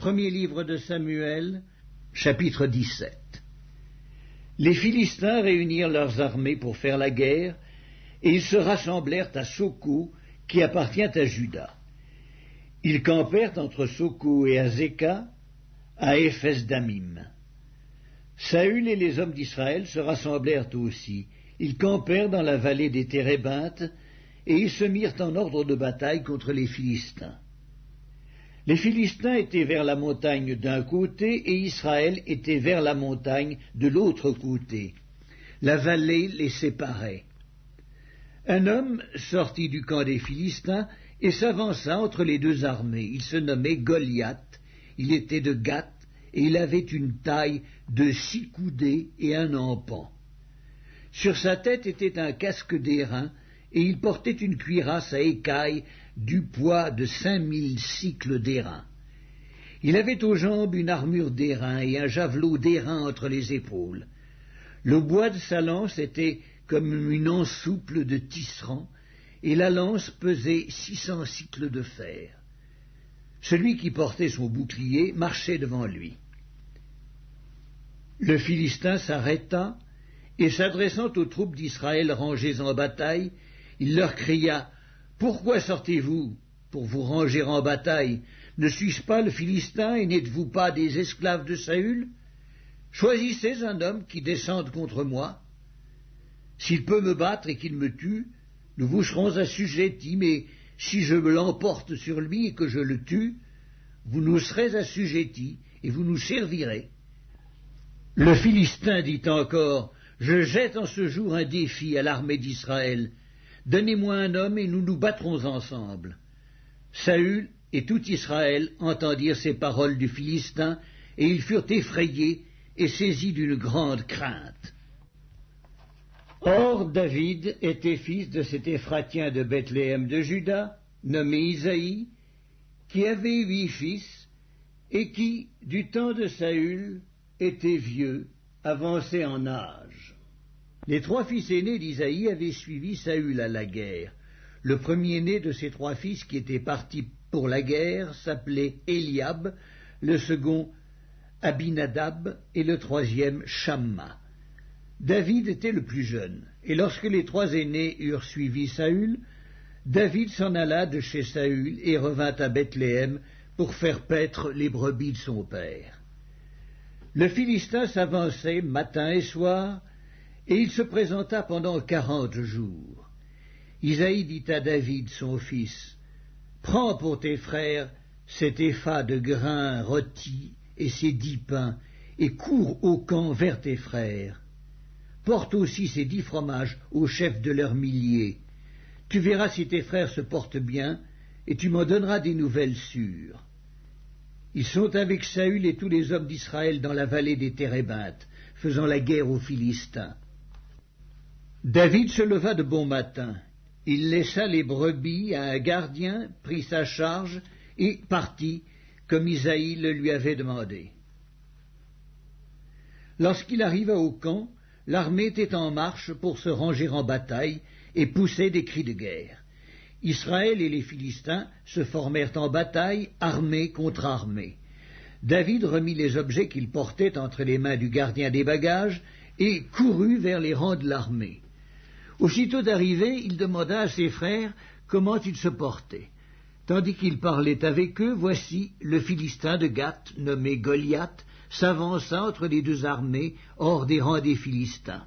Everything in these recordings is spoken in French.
Premier livre de Samuel, chapitre 17. Les Philistins réunirent leurs armées pour faire la guerre, et ils se rassemblèrent à Soko, qui appartient à Juda. Ils campèrent entre Soko et Azéka, à Éphes-Damim. Saül et les hommes d'Israël se rassemblèrent aussi. Ils campèrent dans la vallée des Térébintes, et ils se mirent en ordre de bataille contre les Philistins. Les Philistins étaient vers la montagne d'un côté, et Israël était vers la montagne de l'autre côté. La vallée les séparait. Un homme sortit du camp des Philistins et s'avança entre les deux armées. Il se nommait Goliath, il était de Gath, et il avait une taille de 6 coudées et un empan. Sur sa tête était un casque d'airain, et il portait une cuirasse à écailles du poids de 5000 cycles d'airain. Il avait aux jambes une armure d'airain et un javelot d'airain entre les épaules. Le bois de sa lance était comme une ensouple de tisserand, et la lance pesait 600 cycles de fer. Celui qui portait son bouclier marchait devant lui. Le Philistin s'arrêta, et s'adressant aux troupes d'Israël rangées en bataille, il leur cria « Pourquoi sortez-vous pour vous ranger en bataille? Ne suis-je pas le Philistin et n'êtes-vous pas des esclaves de Saül? Choisissez un homme qui descende contre moi. S'il peut me battre et qu'il me tue, nous vous serons assujettis, mais si je me l'emporte sur lui et que je le tue, vous nous serez assujettis et vous nous servirez. » Le Philistin dit encore « Je jette en ce jour un défi à l'armée d'Israël. Donnez-moi un homme et nous nous battrons ensemble. » Saül et tout Israël entendirent ces paroles du Philistin, et ils furent effrayés et saisis d'une grande crainte. Or David était fils de cet Éphratien de Bethléem de Juda, nommé Isaïe, qui avait 8 fils, et qui, du temps de Saül, était vieux, avancé en âge. Les 3 fils aînés d'Isaïe avaient suivi Saül à la guerre. Le premier-né de ces 3 fils qui étaient partis pour la guerre s'appelait Eliab, le second Abinadab et le troisième Shamma. David était le plus jeune, et lorsque les 3 aînés eurent suivi Saül, David s'en alla de chez Saül et revint à Bethléem pour faire paître les brebis de son père. Le Philistin s'avançait matin et soir, et il se présenta pendant 40 jours. Isaïe dit à David, son fils, « Prends pour tes frères cet épha de grains rôtis et ces 10 pains, et cours au camp vers tes frères. Porte aussi ces 10 fromages aux chefs de leurs milliers. Tu verras si tes frères se portent bien, et tu m'en donneras des nouvelles sûres. » Ils sont avec Saül et tous les hommes d'Israël dans la vallée des Térébintes, faisant la guerre aux Philistins. David se leva de bon matin. Il laissa les brebis à un gardien, prit sa charge et partit, comme Isaïe le lui avait demandé. Lorsqu'il arriva au camp, l'armée était en marche pour se ranger en bataille et poussait des cris de guerre. Israël et les Philistins se formèrent en bataille, armée contre armée. David remit les objets qu'il portait entre les mains du gardien des bagages et courut vers les rangs de l'armée. Aussitôt arrivé, il demanda à ses frères comment ils se portaient. Tandis qu'il parlait avec eux, voici le Philistin de Gath, nommé Goliath, s'avança entre les 2 armées hors des rangs des Philistins.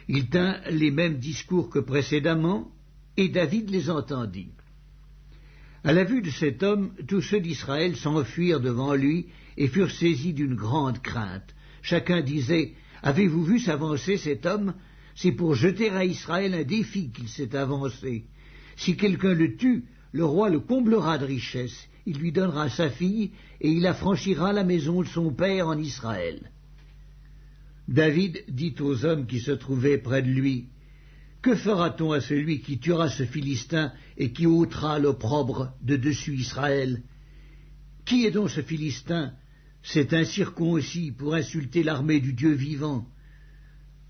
Il tint les mêmes discours que précédemment, et David les entendit. À la vue de cet homme, tous ceux d'Israël s'enfuirent devant lui et furent saisis d'une grande crainte. Chacun disait « Avez-vous vu s'avancer cet homme ? C'est pour jeter à Israël un défi qu'il s'est avancé. Si quelqu'un le tue, le roi le comblera de richesses, il lui donnera sa fille, et il affranchira la maison de son père en Israël. » David dit aux hommes qui se trouvaient près de lui, « Que fera-t-on à celui qui tuera ce Philistin et qui ôtera l'opprobre de dessus Israël? Qui est donc ce Philistin? C'est incirconcis pour insulter l'armée du Dieu vivant. »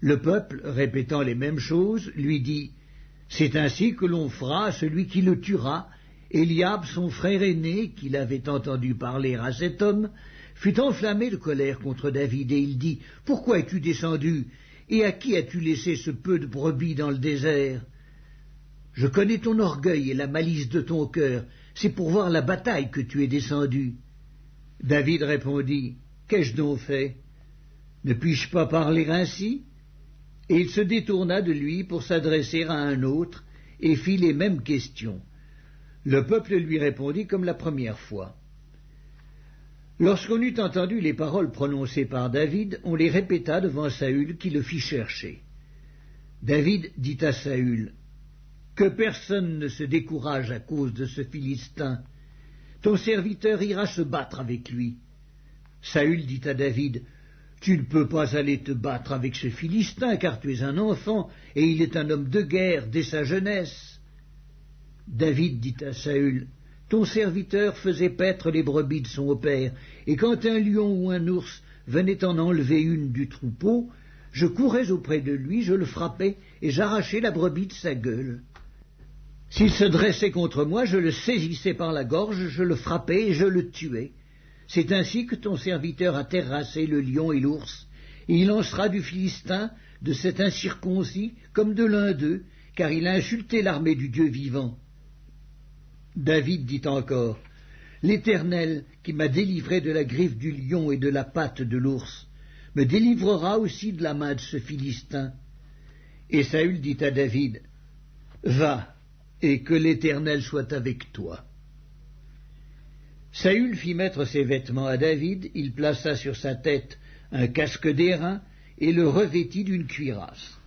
Le peuple, répétant les mêmes choses, lui dit « C'est ainsi que l'on fera à celui qui le tuera, Eliab, son frère aîné, qui l'avait entendu parler à cet homme, fut enflammé de colère contre David, et il dit, « Pourquoi es-tu descendu, et à qui as-tu laissé ce peu de brebis dans le désert? Je connais ton orgueil et la malice de ton cœur, c'est pour voir la bataille que tu es descendu. » David répondit, « Qu'ai-je donc fait? Ne puis-je pas parler ainsi ?» Et il se détourna de lui pour s'adresser à un autre, et fit les mêmes questions. Le peuple lui répondit comme la première fois. Lorsqu'on eut entendu les paroles prononcées par David, on les répéta devant Saül, qui le fit chercher. David dit à Saül, « Que personne ne se décourage à cause de ce Philistin. Ton serviteur ira se battre avec lui. » Saül dit à David, « Tu ne peux pas aller te battre avec ce Philistin, car tu es un enfant, et il est un homme de guerre dès sa jeunesse. » David dit à Saül, « Ton serviteur faisait paître les brebis de son père, et quand un lion ou un ours venait en enlever une du troupeau, je courais auprès de lui, je le frappais, et j'arrachais la brebis de sa gueule. S'il se dressait contre moi, je le saisissais par la gorge, je le frappais et je le tuais. C'est ainsi que ton serviteur a terrassé le lion et l'ours, et il en sera du Philistin, de cet incirconcis, comme de l'un d'eux, car il a insulté l'armée du Dieu vivant. » David dit encore, « L'Éternel, qui m'a délivré de la griffe du lion et de la patte de l'ours, me délivrera aussi de la main de ce Philistin. » Et Saül dit à David, « Va, et que l'Éternel soit avec toi. » Saül fit mettre ses vêtements à David, il plaça sur sa tête un casque d'airain et le revêtit d'une cuirasse.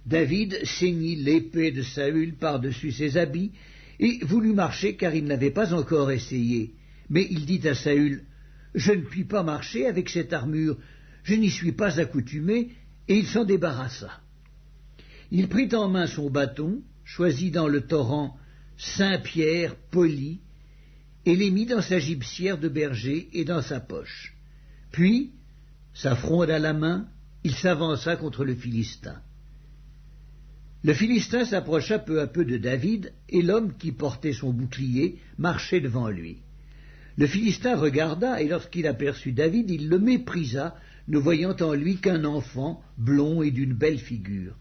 David ceignit l'épée de Saül par-dessus ses habits et voulut marcher car il n'avait pas encore essayé. Mais il dit à Saül, « Je ne puis pas marcher avec cette armure, je n'y suis pas accoutumé, » et il s'en débarrassa. Il prit en main son bâton, choisit dans le torrent 5 pierres polies, et les mit dans sa gibecière de berger et dans sa poche. Puis, sa fronde à la main, il s'avança contre le Philistin. Le Philistin s'approcha peu à peu de David, et l'homme qui portait son bouclier marchait devant lui. Le Philistin regarda, et lorsqu'il aperçut David, il le méprisa, ne voyant en lui qu'un enfant, blond et d'une belle figure.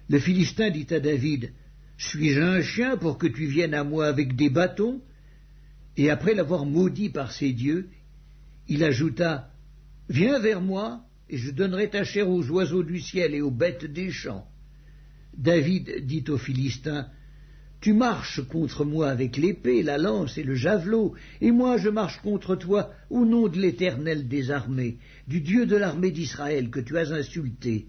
Le Philistin dit à David, « Suis-je un chien pour que tu viennes à moi avec des bâtons ?» Et après l'avoir maudit par ses dieux, il ajouta, « Viens vers moi, et je donnerai ta chair aux oiseaux du ciel et aux bêtes des champs. » David dit aux Philistins, « Tu marches contre moi avec l'épée, la lance et le javelot, et moi je marche contre toi au nom de l'Éternel des armées, du Dieu de l'armée d'Israël que tu as insulté.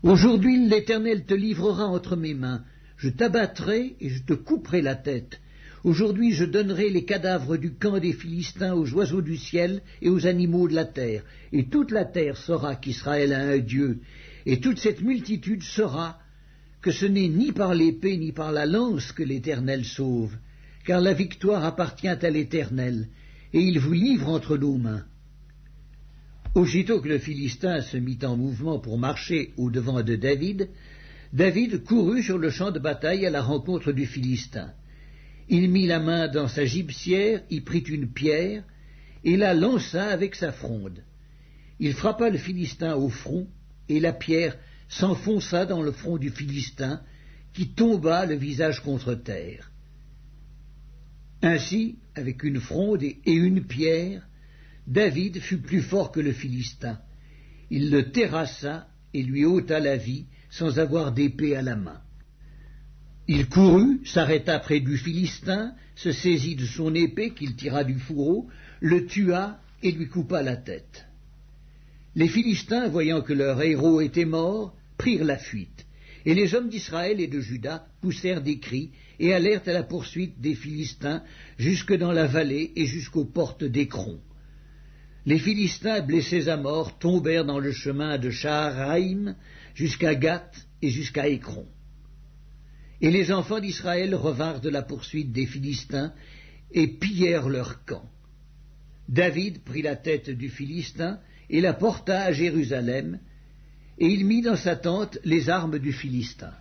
Aujourd'hui l'Éternel te livrera entre mes mains, je t'abattrai et je te couperai la tête. Aujourd'hui je donnerai les cadavres du camp des Philistins aux oiseaux du ciel et aux animaux de la terre, et toute la terre saura qu'Israël a un Dieu, et toute cette multitude saura que ce n'est ni par l'épée ni par la lance que l'Éternel sauve, car la victoire appartient à l'Éternel, et il vous livre entre nos mains. » Aussitôt que le Philistin se mit en mouvement pour marcher au-devant de David, David courut sur le champ de bataille à la rencontre du Philistin. Il mit la main dans sa gibecière, y prit une pierre, et la lança avec sa fronde. Il frappa le Philistin au front, et la pierre s'enfonça dans le front du Philistin, qui tomba le visage contre terre. Ainsi, avec une fronde et une pierre, David fut plus fort que le Philistin. Il le terrassa et lui ôta la vie, sans avoir d'épée à la main. Il courut, s'arrêta près du Philistin, se saisit de son épée qu'il tira du fourreau, le tua et lui coupa la tête. Les Philistins, voyant que leur héros était mort, prirent la fuite, et les hommes d'Israël et de Juda poussèrent des cris et allèrent à la poursuite des Philistins jusque dans la vallée et jusqu'aux portes d'Écron. Les Philistins, blessés à mort, tombèrent dans le chemin de Shaharaïm jusqu'à Gath et jusqu'à Écron. Et les enfants d'Israël revinrent de la poursuite des Philistins et pillèrent leur camp. David prit la tête du Philistin et la porta à Jérusalem, et il mit dans sa tente les armes du Philistin.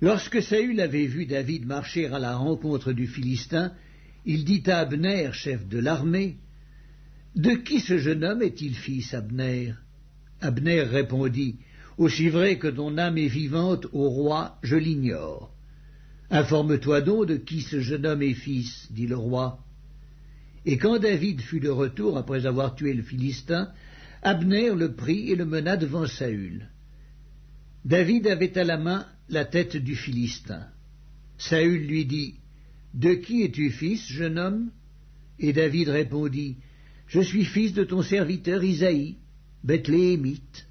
Lorsque Saül avait vu David marcher à la rencontre du Philistin, il dit à Abner, chef de l'armée, « De qui ce jeune homme est-il fils, Abner ?» Abner répondit, « Aussi vrai que ton âme est vivante, ô roi, je l'ignore. » « Informe-toi donc de qui ce jeune homme est fils, dit le roi. Et quand David fut de retour après avoir tué le Philistin, Abner le prit et le mena devant Saül. David avait à la main la tête du Philistin. Saül lui dit, « De qui es-tu fils, jeune homme ?» Et David répondit, « Je suis fils de ton serviteur Isaïe, Bethléemite. »